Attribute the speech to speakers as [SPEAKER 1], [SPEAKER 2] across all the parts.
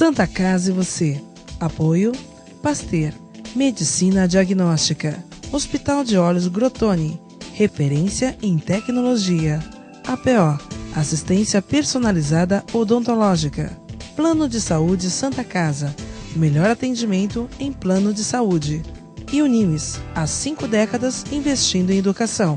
[SPEAKER 1] Santa Casa e você. Apoio Pasteur, Medicina Diagnóstica. Hospital de Olhos Grotoni, referência em tecnologia. APO, assistência personalizada odontológica. Plano de Saúde Santa Casa, o melhor atendimento em plano de saúde. E Unimes, há 5 décadas investindo em educação.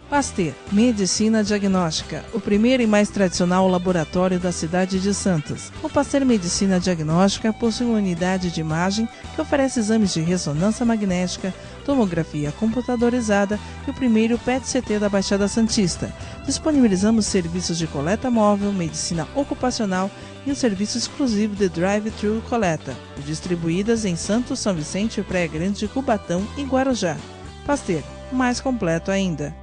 [SPEAKER 1] Pasteur, Medicina Diagnóstica, o primeiro e mais tradicional laboratório da cidade de Santos. O Pasteur Medicina Diagnóstica possui uma unidade de imagem que oferece exames de ressonância magnética, tomografia computadorizada e o primeiro PET-CT da Baixada Santista. Disponibilizamos serviços de coleta móvel, medicina ocupacional e um serviço exclusivo de drive-thru coleta, distribuídas em Santos, São Vicente, Praia Grande, Cubatão e Guarujá. Pasteur, mais completo ainda.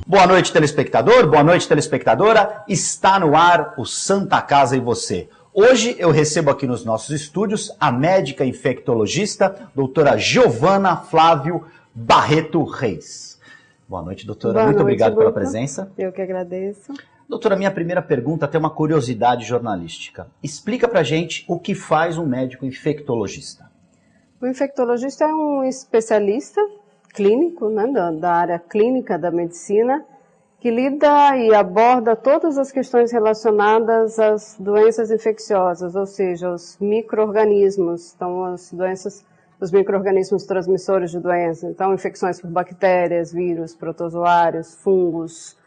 [SPEAKER 2] Boa noite, telespectador, boa noite, telespectadora. Está no ar o Santa Casa e você. Hoje eu recebo aqui nos nossos estúdios a médica infectologista, doutora Giovana Flávio Barreto Reis. Boa noite, doutora. Muito obrigado pela presença.
[SPEAKER 3] Eu que agradeço.
[SPEAKER 2] Doutora, minha primeira pergunta tem uma curiosidade jornalística. Explica pra gente o que faz um médico infectologista.
[SPEAKER 3] O infectologista é um especialista clínico, né, da área clínica da medicina, que lida e aborda todas as questões relacionadas às doenças infecciosas, ou seja, os micro-organismos, então as doenças, os micro-organismos transmissores de doenças, então infecções por bactérias, vírus, protozoários, fungos.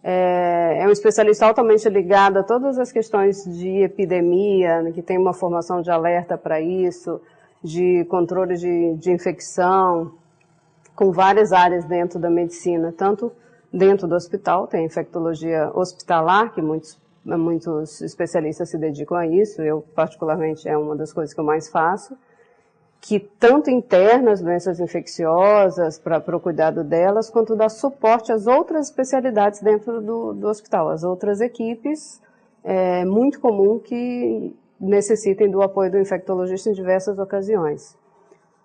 [SPEAKER 3] É um especialista altamente ligado a todas as questões de epidemia, que tem uma formação de alerta para isso, de controle de infecção, com várias áreas dentro da medicina, tanto dentro do hospital, tem a infectologia hospitalar, que muitos especialistas se dedicam a isso, eu particularmente é uma das coisas que eu mais faço, que tanto interna as doenças infecciosas, para o cuidado delas, quanto dá suporte às outras especialidades dentro do hospital, as outras equipes, é muito comum que necessitem do apoio do infectologista em diversas ocasiões.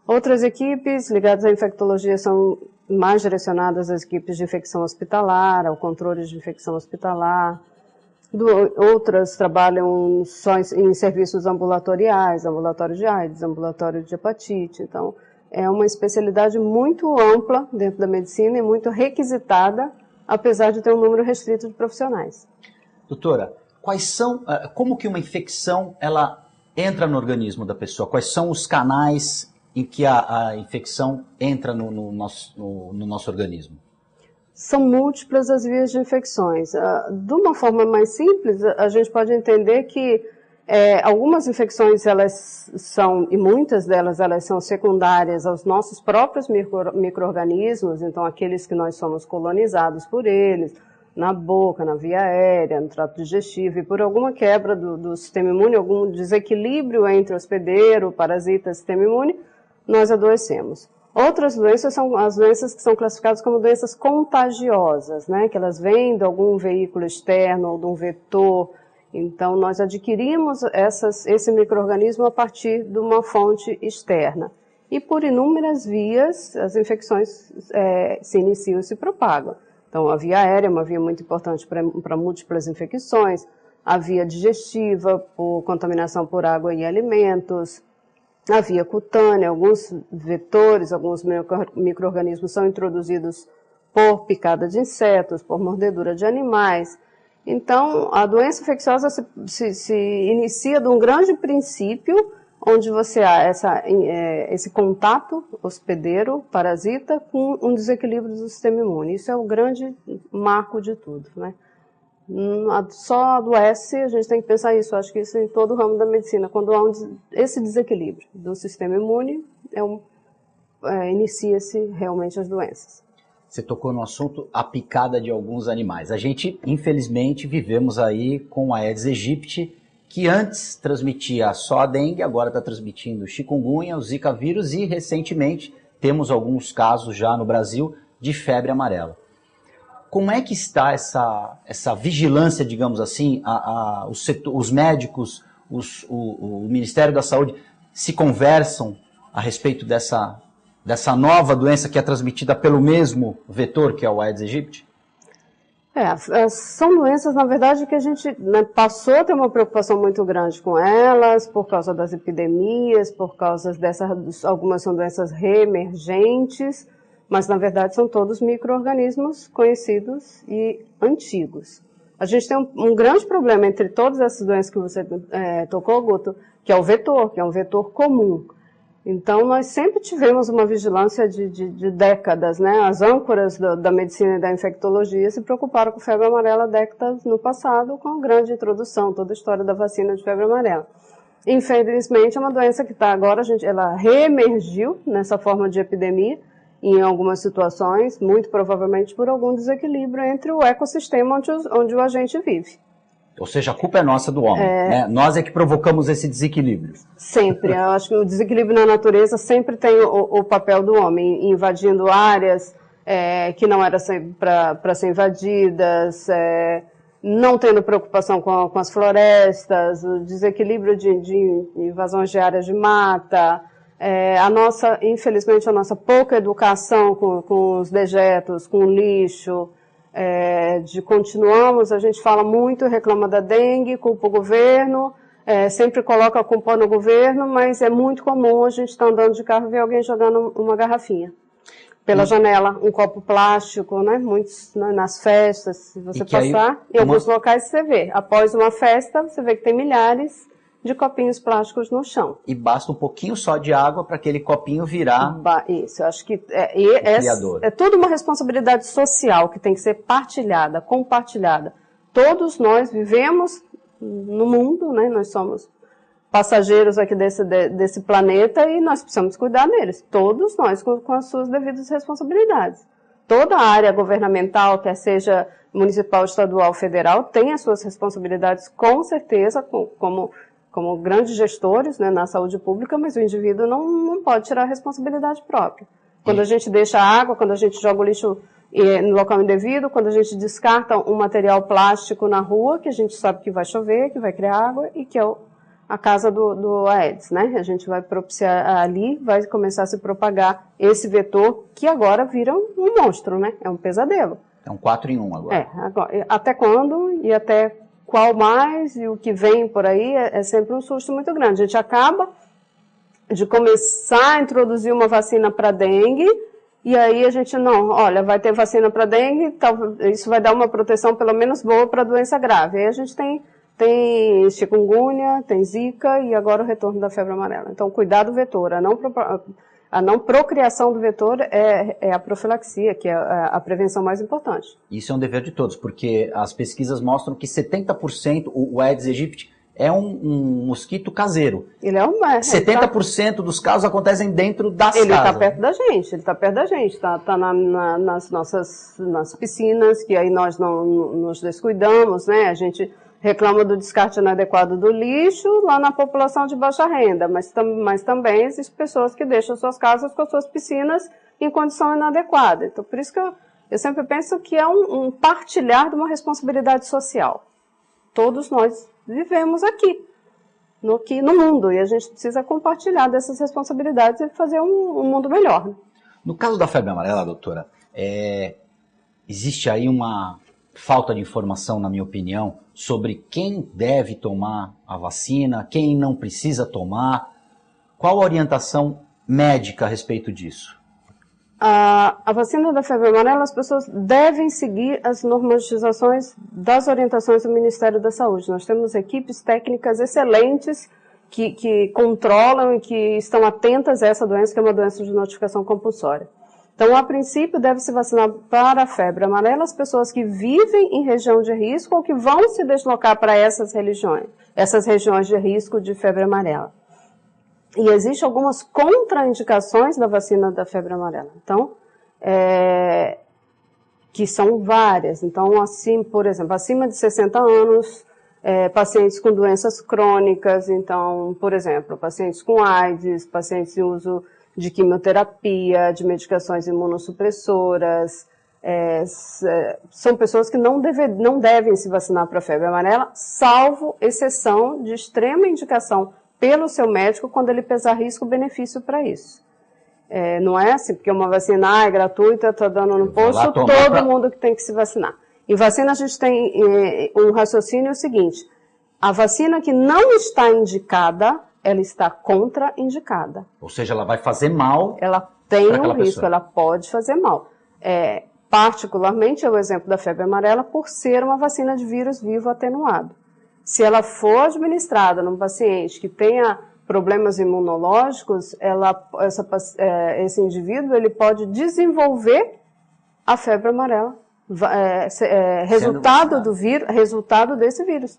[SPEAKER 3] Outras equipes ligadas à infectologia são mais direcionadas às equipes de infecção hospitalar, ao controle de infecção hospitalar. Outras trabalham só em serviços ambulatoriais, ambulatório de AIDS, ambulatório de hepatite. Então, é uma especialidade muito ampla dentro da medicina e muito requisitada, apesar de ter um número restrito de profissionais.
[SPEAKER 2] Doutora, como que uma infecção ela entra no organismo da pessoa? Quais são os canais em que a infecção entra no nosso organismo?
[SPEAKER 3] São múltiplas as vias de infecções. De uma forma mais simples, a gente pode entender que algumas infecções, elas são, e muitas delas, elas são secundárias aos nossos próprios micro-organismos, então aqueles que nós somos colonizados por eles, na boca, na via aérea, no trato digestivo, e por alguma quebra do sistema imune, algum desequilíbrio entre hospedeiro, parasita e sistema imune, nós adoecemos. Outras doenças são as doenças que são classificadas como doenças contagiosas, né? Que elas vêm de algum veículo externo ou de um vetor. Então, nós adquirimos esse micro-organismo a partir de uma fonte externa. E por inúmeras vias, as infecções se iniciam e se propagam. Então, a via aérea é uma via muito importante para múltiplas infecções, a via digestiva, por contaminação por água e alimentos, a via cutânea, alguns vetores, alguns micro-organismos são introduzidos por picada de insetos, por mordedura de animais. Então, a doença infecciosa se inicia de um grande princípio, onde você há esse contato hospedeiro-parasita com um desequilíbrio do sistema imune. Isso é o grande marco de tudo, né? Só adoece, a gente tem que pensar isso. Acho que isso em todo o ramo da medicina. Quando há esse desequilíbrio do sistema imune, inicia-se realmente as doenças.
[SPEAKER 2] Você tocou no assunto, a picada de alguns animais. A gente, infelizmente, vivemos aí com a Aedes aegypti, que antes transmitia só a dengue, agora está transmitindo chikungunya, o zika vírus e, recentemente, temos alguns casos já no Brasil de febre amarela. Como é que está essa vigilância, digamos assim, os médicos, o Ministério da Saúde se conversam a respeito dessa nova doença que é transmitida pelo mesmo vetor, que é o Aedes aegypti?
[SPEAKER 3] São doenças, na verdade, que a gente passou a ter uma preocupação muito grande com elas, por causa das epidemias, por causa algumas são doenças reemergentes, mas, na verdade, são todos micro-organismos conhecidos e antigos. A gente tem um grande problema entre todas essas doenças que você tocou, Guto, que é o vetor, que é um vetor comum. Então, nós sempre tivemos uma vigilância de décadas, né? As âncoras da medicina e da infectologia se preocuparam com febre amarela décadas no passado, com a grande introdução, toda a história da vacina de febre amarela. Infelizmente, é uma doença que está agora, ela reemergiu nessa forma de epidemia, em algumas situações, muito provavelmente por algum desequilíbrio entre o ecossistema onde o agente vive.
[SPEAKER 2] Ou seja, a culpa é nossa do homem, né? Nós é que provocamos esse desequilíbrio.
[SPEAKER 3] Sempre. Eu acho que o desequilíbrio na natureza sempre tem o papel do homem, invadindo áreas que não eram para ser invadidas, não tendo preocupação com as florestas, o desequilíbrio de invasões de áreas de mata, infelizmente, a nossa pouca educação com os dejetos, com o lixo, continuamos, a gente fala muito, reclama da dengue, culpa o governo, sempre coloca a culpa no governo, mas é muito comum a gente estar andando de carro e ver alguém jogando uma garrafinha pela janela, um copo plástico, né? Muitos nas festas, se você passar, em alguns locais você vê, após uma festa, você vê que tem milhares de copinhos plásticos no chão.
[SPEAKER 2] E basta um pouquinho só de água para aquele copinho virar...
[SPEAKER 3] Isso, eu acho que é tudo uma responsabilidade social que tem que ser partilhada, compartilhada. Todos nós vivemos no mundo, né? Nós somos passageiros aqui desse planeta e nós precisamos cuidar deles. Todos nós, com as suas devidas responsabilidades. Toda a área governamental, quer seja municipal, estadual, federal, tem as suas responsabilidades, com certeza, como grandes gestores, né, na saúde pública, mas o indivíduo não pode tirar a responsabilidade própria. Quando a gente deixa água, quando a gente joga o lixo no local indevido, quando a gente descarta um material plástico na rua, que a gente sabe que vai chover, que vai criar água e que é a casa do Aedes, né? A gente vai propiciar ali, vai começar a se propagar esse vetor, que agora vira um monstro, né? É um pesadelo.
[SPEAKER 2] É um 4 em 1 agora.
[SPEAKER 3] Agora. Até quando e até qual mais, e o que vem por aí é sempre um susto muito grande. A gente acaba de começar a introduzir uma vacina para dengue, e aí a gente vai ter vacina para dengue, isso vai dar uma proteção pelo menos boa para doença grave. Aí a gente tem chikungunya, tem zika e agora o retorno da febre amarela. Então, cuidar do vetor, a não procriação do vetor é a profilaxia, que é a prevenção mais importante.
[SPEAKER 2] Isso é um dever de todos, porque as pesquisas mostram que 70%, o Aedes aegypti é um mosquito caseiro.
[SPEAKER 3] Ele
[SPEAKER 2] 70% dos casos acontecem dentro das casas.
[SPEAKER 3] Ele está perto da gente, está nas piscinas, que aí nós não nos descuidamos, né? A gente reclama do descarte inadequado do lixo lá na população de baixa renda, mas também existem pessoas que deixam suas casas com suas piscinas em condição inadequada. Então, por isso que eu sempre penso que é um partilhar de uma responsabilidade social. Todos nós vivemos aqui no mundo, e a gente precisa compartilhar dessas responsabilidades e fazer um mundo melhor. Né?
[SPEAKER 2] No caso da febre amarela, doutora, existe aí uma falta de informação, na minha opinião, sobre quem deve tomar a vacina, quem não precisa tomar. Qual a orientação médica a respeito disso?
[SPEAKER 3] A vacina da febre amarela, as pessoas devem seguir as normatizações das orientações do Ministério da Saúde. Nós temos equipes técnicas excelentes que controlam e que estão atentas a essa doença, que é uma doença de notificação compulsória. Então, a princípio, deve-se vacinar para a febre amarela as pessoas que vivem em região de risco ou que vão se deslocar para essas regiões de risco de febre amarela. E existem algumas contraindicações da vacina da febre amarela. Então, que são várias. Então, assim, por exemplo, acima de 60 anos, pacientes com doenças crônicas, então, por exemplo, pacientes com AIDS, pacientes em uso de quimioterapia, de medicações imunossupressoras, são pessoas que não devem se vacinar para a febre amarela, salvo exceção de extrema indicação pelo seu médico quando ele pesar risco-benefício para isso. Não é assim, porque uma vacina é gratuita, está dando no posto, todo mundo que tem que se vacinar. Em vacina a gente tem um raciocínio seguinte, a vacina que não está indicada, ela está contraindicada.
[SPEAKER 2] Ou seja, ela vai fazer mal.
[SPEAKER 3] Ela tem um risco, ela pode fazer mal. Particularmente é o exemplo da febre amarela por ser uma vacina de vírus vivo atenuado. Se ela for administrada num paciente que tenha problemas imunológicos, esse indivíduo ele pode desenvolver a febre amarela, resultado desse vírus.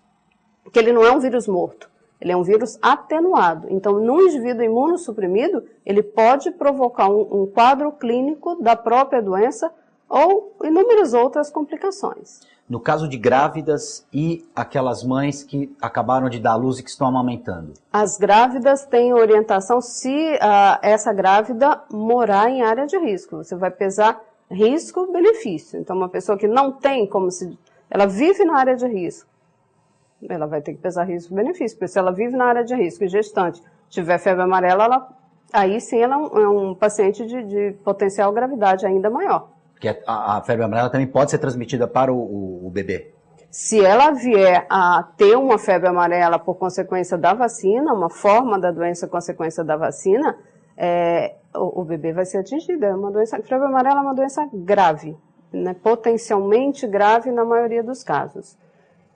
[SPEAKER 3] Porque ele não é um vírus morto. Ele é um vírus atenuado. Então, num indivíduo imunossuprimido, ele pode provocar um quadro clínico da própria doença ou inúmeras outras complicações.
[SPEAKER 2] No caso de grávidas e aquelas mães que acabaram de dar à luz e que estão amamentando? As
[SPEAKER 3] grávidas têm orientação se essa grávida morar em área de risco. Você vai pesar risco-benefício. Então, uma pessoa que não tem ela vive na área de risco, ela vai ter que pesar risco-benefício, porque se ela vive na área de risco e gestante tiver febre amarela, aí sim ela é um paciente de potencial gravidade ainda maior.
[SPEAKER 2] Porque a febre amarela também pode ser transmitida para o bebê?
[SPEAKER 3] Se ela vier a ter uma febre amarela por consequência da vacina, uma forma da doença consequência da vacina, o bebê vai ser atingido. Febre amarela é uma doença grave, né? Potencialmente grave na maioria dos casos.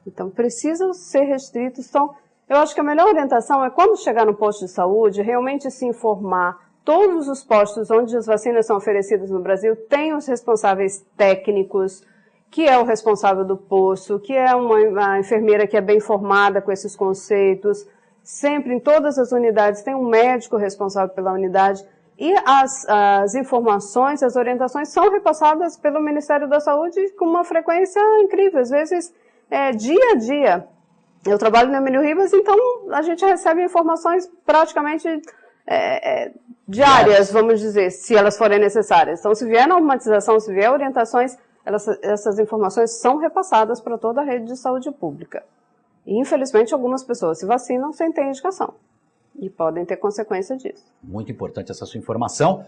[SPEAKER 3] Então, precisam ser restritos. Então, eu acho que a melhor orientação é, quando chegar no posto de saúde, realmente se informar. Todos os postos onde as vacinas são oferecidas no Brasil têm os responsáveis técnicos, que é o responsável do posto, que é uma enfermeira que é bem formada com esses conceitos. Sempre, em todas as unidades, tem um médico responsável pela unidade. E as informações, as orientações são repassadas pelo Ministério da Saúde com uma frequência incrível. Às vezes, dia a dia. Eu trabalho no Emílio Ribas, então a gente recebe informações praticamente diárias, vamos dizer, se elas forem necessárias. Então, se vier normatização, se vier orientações, essas informações são repassadas para toda a rede de saúde pública. E, infelizmente, algumas pessoas se vacinam sem ter indicação. E podem ter consequência disso.
[SPEAKER 2] Muito importante essa sua informação.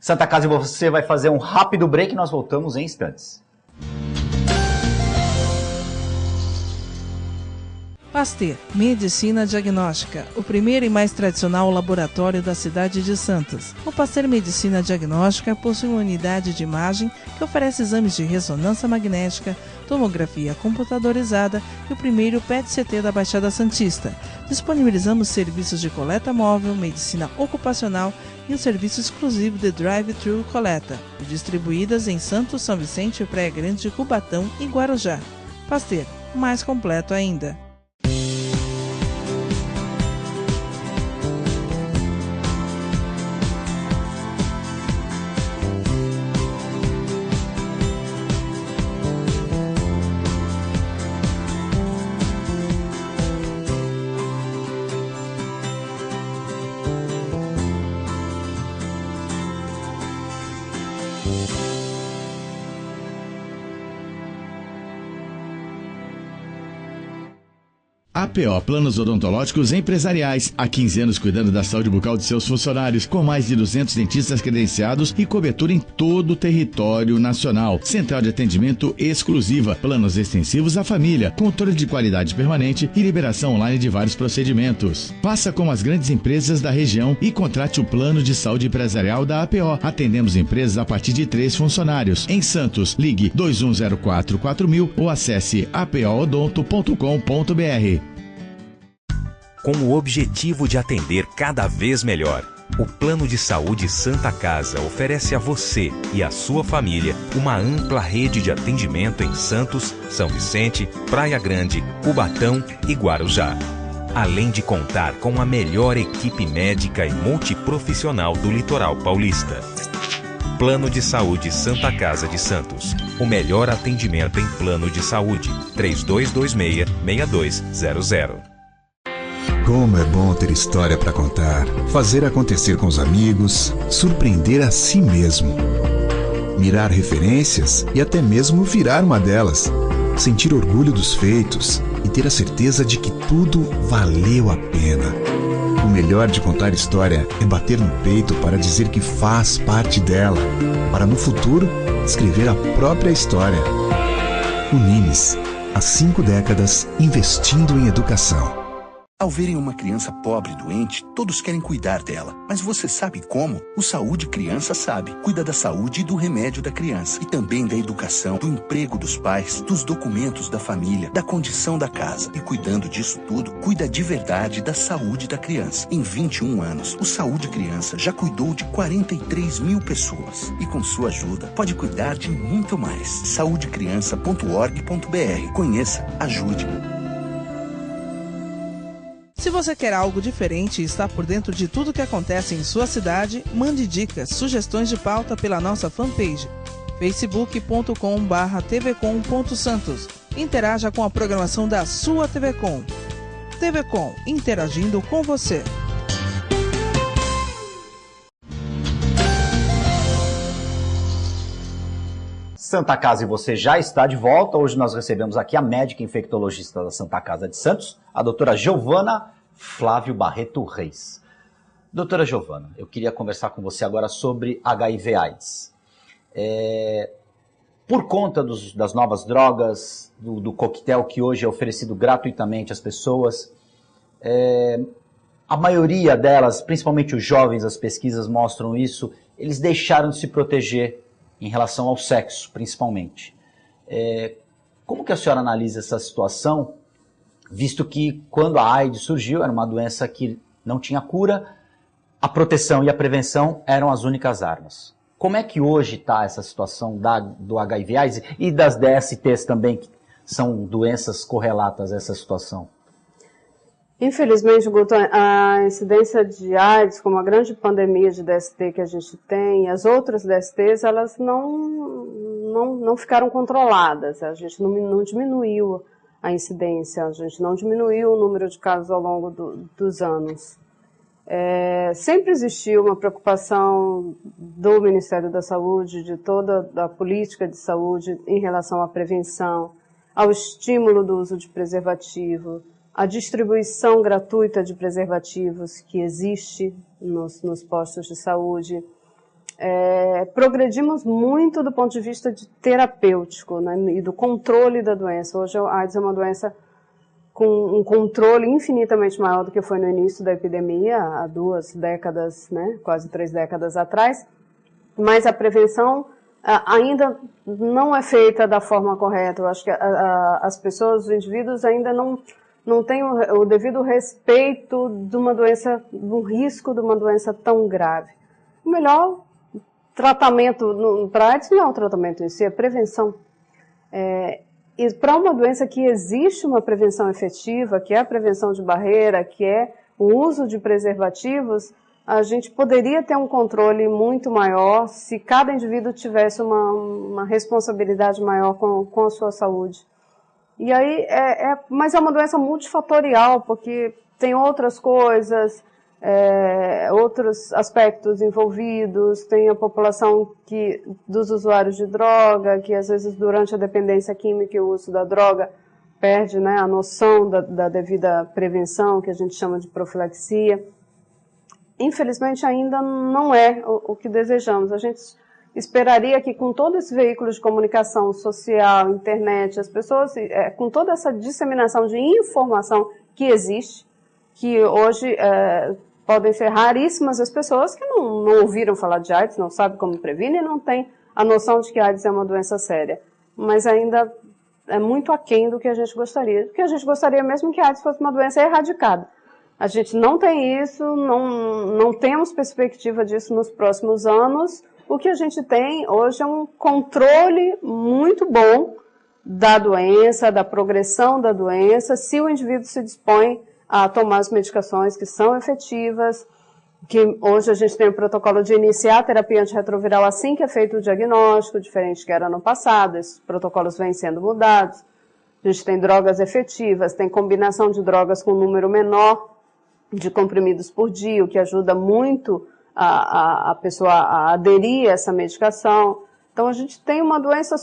[SPEAKER 2] Santa Casa e você vai fazer um rápido break e nós voltamos em instantes.
[SPEAKER 1] Pasteur, Medicina Diagnóstica, o primeiro e mais tradicional laboratório da cidade de Santos. O Pasteur Medicina Diagnóstica possui uma unidade de imagem que oferece exames de ressonância magnética, tomografia computadorizada e o primeiro PET-CT da Baixada Santista. Disponibilizamos serviços de coleta móvel, medicina ocupacional e um serviço exclusivo de drive-thru coleta, distribuídas em Santos, São Vicente, Praia Grande, Cubatão e Guarujá. Pasteur, mais completo ainda.
[SPEAKER 4] APO Planos Odontológicos Empresariais. Há 15 anos cuidando da saúde bucal de seus funcionários, com mais de 200 dentistas credenciados e cobertura em todo o território nacional. Central de atendimento exclusiva, planos extensivos à família, controle de qualidade permanente e liberação online de vários procedimentos. Faça como as grandes empresas da região e contrate o plano de saúde empresarial da APO. Atendemos empresas a partir de 3 funcionários. Em Santos, ligue 2104-4000 ou acesse apoodonto.com.br.
[SPEAKER 5] Com o objetivo de atender cada vez melhor O Plano de Saúde Santa Casa oferece a você e a sua família uma ampla rede de atendimento em Santos, São Vicente, Praia Grande, Cubatão e Guarujá. Além de contar com a melhor equipe médica e multiprofissional do litoral paulista. Plano de Saúde Santa Casa de Santos. O melhor atendimento em plano de saúde. 3226-6200.
[SPEAKER 6] Como é bom ter história para contar, fazer acontecer com os amigos, surpreender a si mesmo. Mirar referências e até mesmo virar uma delas. Sentir orgulho dos feitos e ter a certeza de que tudo valeu a pena. O melhor de contar história é bater no peito para dizer que faz parte dela, para no futuro escrever a própria história. Unimes, há 5 décadas investindo em educação.
[SPEAKER 7] Ao verem uma criança pobre e doente, todos querem cuidar dela. Mas você sabe como? O Saúde Criança sabe. Cuida da saúde e do remédio da criança. E também da educação, do emprego dos pais, dos documentos da família, da condição da casa. E cuidando disso tudo, cuida de verdade da saúde da criança. Em 21 anos, o Saúde Criança já cuidou de 43 mil pessoas. E com sua ajuda, pode cuidar de muito mais. saudecriança.org.br. Conheça, ajude.
[SPEAKER 1] Se você quer algo diferente e está por dentro de tudo que acontece em sua cidade, mande dicas, sugestões de pauta pela nossa fanpage facebook.com/tvcom.santos. Interaja com a programação da sua TV Com. TV Com, interagindo com você.
[SPEAKER 2] Santa Casa e você já está de volta. Hoje nós recebemos aqui a médica infectologista da Santa Casa de Santos, a doutora Giovana Flávio Barreto Reis. Doutora Giovana, eu queria conversar com você agora sobre HIV/AIDS. Por conta das novas drogas, do coquetel que hoje é oferecido gratuitamente às pessoas, a maioria delas, principalmente os jovens, as pesquisas mostram isso, eles deixaram de se proteger em relação ao sexo, principalmente. Como que a senhora analisa essa situação, visto que quando a AIDS surgiu, era uma doença que não tinha cura, a proteção e a prevenção eram as únicas armas. Como é que hoje está essa situação do HIV/AIDS e das DSTs também, que são doenças correlatas a essa situação?
[SPEAKER 3] Infelizmente, Guto, a incidência de AIDS, como a grande pandemia de DST que a gente tem, as outras DSTs, elas não ficaram controladas. A gente não diminuiu a incidência, a gente não diminuiu o número de casos ao longo dos anos. Sempre existiu uma preocupação do Ministério da Saúde, de toda a política de saúde em relação à prevenção, ao estímulo do uso de preservativo, a distribuição gratuita de preservativos que existe nos postos de saúde. Progredimos muito do ponto de vista terapêutico, né, e do controle da doença. Hoje a AIDS é uma doença com um controle infinitamente maior do que foi no início da epidemia, há 2 décadas, né, quase 3 décadas atrás, mas a prevenção ainda não é feita da forma correta. Eu acho que as pessoas, os indivíduos ainda não tem o devido respeito de uma doença, do risco de uma doença tão grave. O melhor tratamento para a AIDS não é o tratamento em si, é a prevenção. E para uma doença que existe uma prevenção efetiva, que é a prevenção de barreira, que é o uso de preservativos, a gente poderia ter um controle muito maior se cada indivíduo tivesse uma responsabilidade maior com a sua saúde. E aí, mas é uma doença multifatorial, porque tem outras coisas, outros aspectos envolvidos, tem a população dos usuários de droga, que às vezes durante a dependência química e o uso da droga perde, né, a noção da devida prevenção, que a gente chama de profilaxia. Infelizmente ainda não é o que desejamos. A gente esperaria que com todo esse veículo de comunicação social, internet, as pessoas, com toda essa disseminação de informação que existe, que hoje podem ser raríssimas as pessoas que não ouviram falar de AIDS, não sabem como prevenir e não têm a noção de que AIDS é uma doença séria. Mas ainda é muito aquém do que a gente gostaria. Porque a gente gostaria mesmo que a AIDS fosse uma doença erradicada. A gente não tem isso, não temos perspectiva disso nos próximos anos. O que a gente tem hoje é um controle muito bom da doença, da progressão da doença, se o indivíduo se dispõe a tomar as medicações que são efetivas, que hoje a gente tem o protocolo de iniciar a terapia antirretroviral assim que é feito o diagnóstico, diferente do que era no passado, esses protocolos vêm sendo mudados. A gente tem drogas efetivas, tem combinação de drogas com um número menor de comprimidos por dia, o que ajuda muito a pessoa a aderir a essa medicação. Então a gente tem uma doença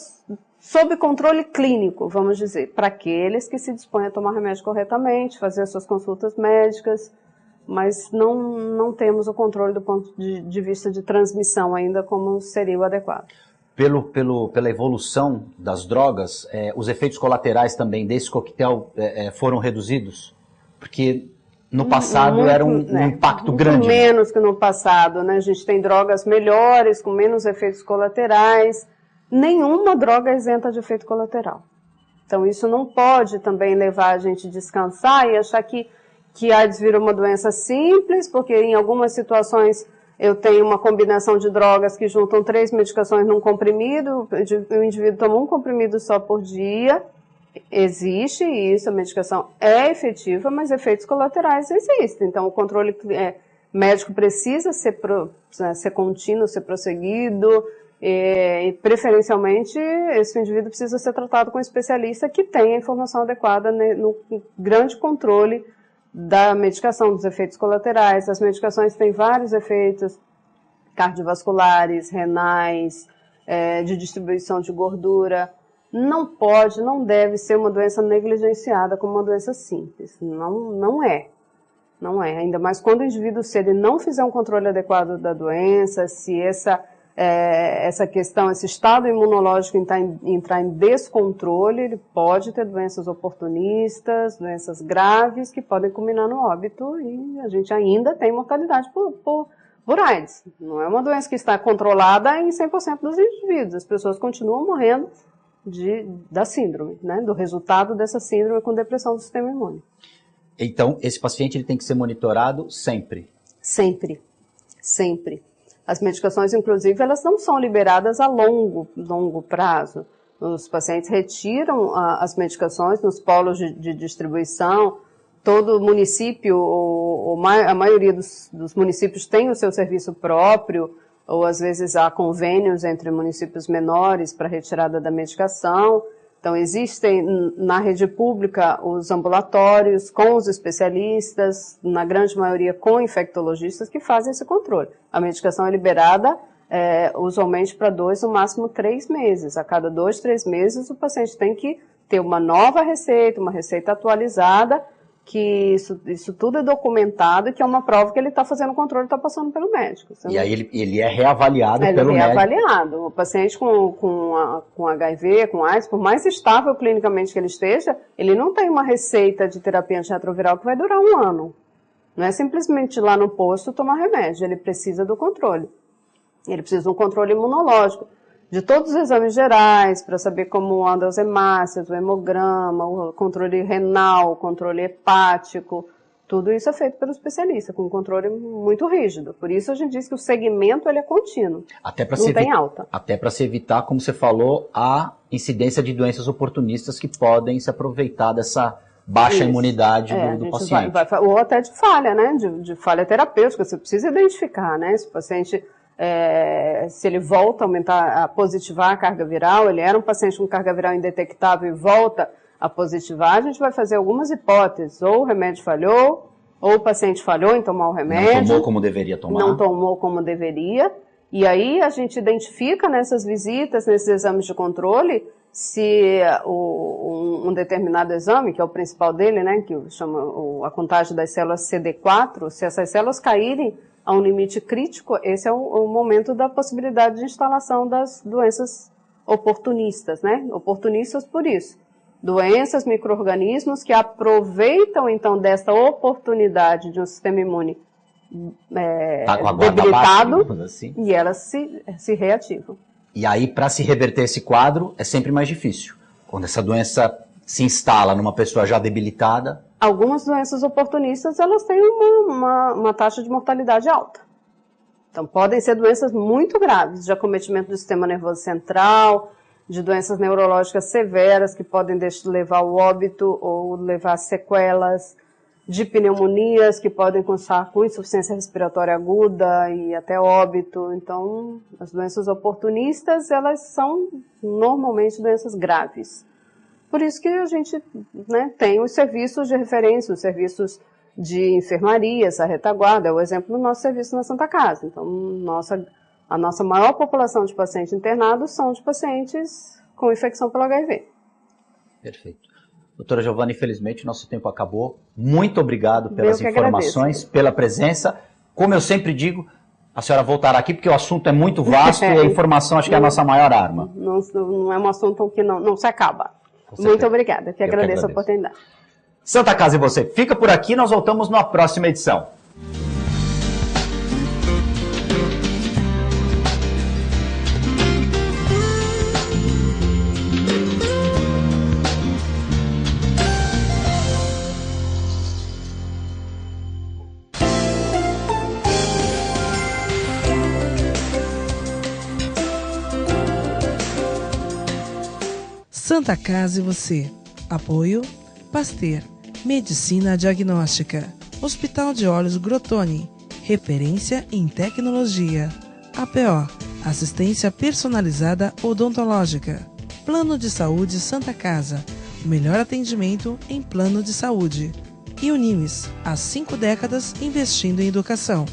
[SPEAKER 3] sob controle clínico, vamos dizer, para aqueles que se dispõem a tomar remédio corretamente, fazer as suas consultas médicas, mas não temos o controle do ponto de vista de transmissão ainda como seria o adequado.
[SPEAKER 2] Pela evolução das drogas, os efeitos colaterais também desse coquetel foram reduzidos? Porque no passado era um impacto grande.
[SPEAKER 3] Muito menos que no passado, né? A gente tem drogas melhores, com menos efeitos colaterais. Nenhuma droga é isenta de efeito colateral. Então isso não pode também levar a gente a descansar e achar que AIDS vira uma doença simples, porque em algumas situações eu tenho uma combinação de drogas que juntam 3 medicações num comprimido, o indivíduo toma um comprimido só por dia. Existe isso, a medicação é efetiva, mas efeitos colaterais existem. Então o controle médico precisa ser contínuo, ser prosseguido, e preferencialmente esse indivíduo precisa ser tratado com um especialista que tenha a informação adequada no grande controle da medicação, dos efeitos colaterais. As medicações têm vários efeitos cardiovasculares, renais, de distribuição de gordura. Não deve ser uma doença negligenciada como uma doença simples. Não é. Ainda mais quando o indivíduo, se ele não fizer um controle adequado da doença, se essa questão, esse estado imunológico entrar em descontrole, ele pode ter doenças oportunistas, doenças graves que podem culminar no óbito, e a gente ainda tem mortalidade por AIDS. Não é uma doença que está controlada em 100% dos indivíduos. As pessoas continuam morrendo da síndrome, né? Do resultado dessa síndrome com depressão do sistema imune.
[SPEAKER 2] Então, esse paciente ele tem que ser monitorado sempre? Sempre.
[SPEAKER 3] As medicações, inclusive, elas não são liberadas a longo prazo. Os pacientes retiram as medicações nos polos de distribuição. Todo município, a maioria dos municípios tem o seu serviço próprio, ou às vezes há convênios entre municípios menores para retirada da medicação. Então existem na rede pública os ambulatórios com os especialistas, na grande maioria com infectologistas que fazem esse controle. A medicação é liberada usualmente para 2, no máximo 3 meses. A cada 2, 3 meses o paciente tem que ter uma nova receita, uma receita atualizada, que isso tudo é documentado e que é uma prova que ele está fazendo o controle e está passando pelo médico.
[SPEAKER 2] E aí ele é reavaliado pelo médico? Ele é reavaliado.
[SPEAKER 3] O paciente com HIV, com AIDS, por mais estável clinicamente que ele esteja, ele não tem uma receita de terapia antirretroviral que vai durar 1 ano. Não é simplesmente ir lá no posto tomar remédio, ele precisa do controle. Ele precisa de um controle imunológico, de todos os exames gerais, para saber como andam as hemácias, o hemograma, o controle renal, o controle hepático, tudo isso é feito pelo especialista, com um controle muito rígido. Por isso a gente diz que o segmento ele é contínuo, não tem alta.
[SPEAKER 2] Até para se evitar, como você falou, a incidência de doenças oportunistas que podem se aproveitar dessa baixa imunidade do paciente.
[SPEAKER 3] Ou até de falha, né? De falha terapêutica, você precisa identificar, né? Se o paciente... se ele volta a positivar a carga viral, ele era um paciente com carga viral indetectável e volta a positivar, a gente vai fazer algumas hipóteses, ou o remédio falhou, ou o paciente falhou em tomar o remédio.
[SPEAKER 2] Não tomou como deveria tomar.
[SPEAKER 3] Não tomou como deveria, e aí a gente identifica nessas visitas, nesses exames de controle, se um determinado exame, que é o principal dele, né, que chama a contagem das células CD4, se essas células caírem a um limite crítico, esse é o momento da possibilidade de instalação das doenças oportunistas, né? Oportunistas por isso. Doenças, micro-organismos que aproveitam, então, desta oportunidade de um sistema imune debilitado
[SPEAKER 2] assim,
[SPEAKER 3] e elas se reativam.
[SPEAKER 2] E aí, para se reverter esse quadro, é sempre mais difícil. Quando essa doença se instala numa pessoa já debilitada...
[SPEAKER 3] algumas doenças oportunistas, elas têm uma taxa de mortalidade alta. Então, podem ser doenças muito graves, de acometimento do sistema nervoso central, de doenças neurológicas severas, que podem levar ao óbito ou levar a sequelas, de pneumonias, que podem constar com insuficiência respiratória aguda e até óbito. Então, as doenças oportunistas, elas são normalmente doenças graves. Por isso que a gente, né, tem os serviços de referência, os serviços de enfermaria, essa retaguarda, é o exemplo do nosso serviço na Santa Casa. Então, a nossa maior população de pacientes internados são de pacientes com infecção pelo HIV.
[SPEAKER 2] Perfeito. Doutora Giovana, infelizmente nosso tempo acabou. Muito obrigado pelas informações, pela presença. Como eu sempre digo, a senhora voltará aqui porque o assunto é muito vasto e a informação acho que é a nossa maior arma.
[SPEAKER 3] Não é um assunto que não se acaba. Muito obrigada, eu que agradeço a oportunidade.
[SPEAKER 2] Santa Casa e você, fica por aqui, nós voltamos na próxima edição.
[SPEAKER 1] Santa Casa e você. Apoio Pasteur, Medicina Diagnóstica, Hospital de Olhos Grotoni, referência em tecnologia. APO, assistência personalizada odontológica. Plano de Saúde Santa Casa, o melhor atendimento em plano de saúde. E Unimes, há 5 décadas investindo em educação.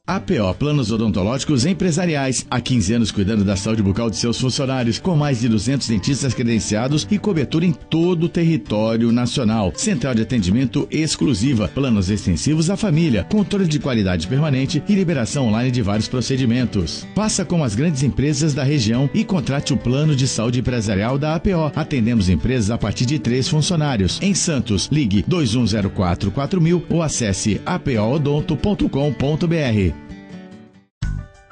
[SPEAKER 4] APO Planos Odontológicos Empresariais. Há 15 anos cuidando da saúde bucal de seus funcionários, com mais de 200 dentistas credenciados e cobertura em todo o território nacional. Central de atendimento exclusiva, planos extensivos à família, controle de qualidade permanente e liberação online de vários procedimentos. Faça como as grandes empresas da região e contrate o plano de saúde empresarial da APO. Atendemos empresas a partir de 3 funcionários. Em Santos, ligue 2104-4000 ou acesse apoodonto.com.br.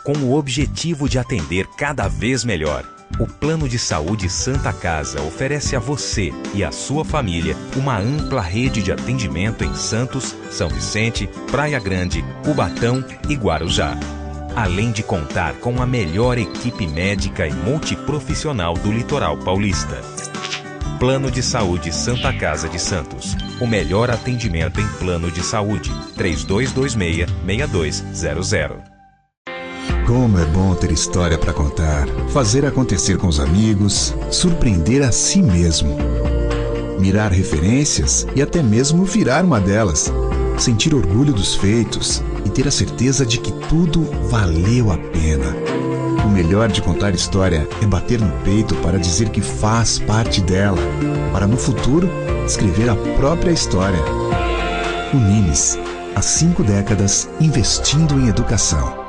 [SPEAKER 5] Com o objetivo de atender cada vez melhor, o Plano de Saúde Santa Casa oferece a você e a sua família uma ampla rede de atendimento em Santos, São Vicente, Praia Grande, Cubatão e Guarujá. Além de contar com a melhor equipe médica e multiprofissional do litoral paulista. Plano de Saúde Santa Casa de Santos. O melhor atendimento em plano de saúde. 3226-6200.
[SPEAKER 6] Como é bom ter história para contar, fazer acontecer com os amigos, surpreender a si mesmo. Mirar referências e até mesmo virar uma delas. Sentir orgulho dos feitos e ter a certeza de que tudo valeu a pena. O melhor de contar história é bater no peito para dizer que faz parte dela, para no futuro escrever a própria história. Unimes, há 5 décadas investindo em educação.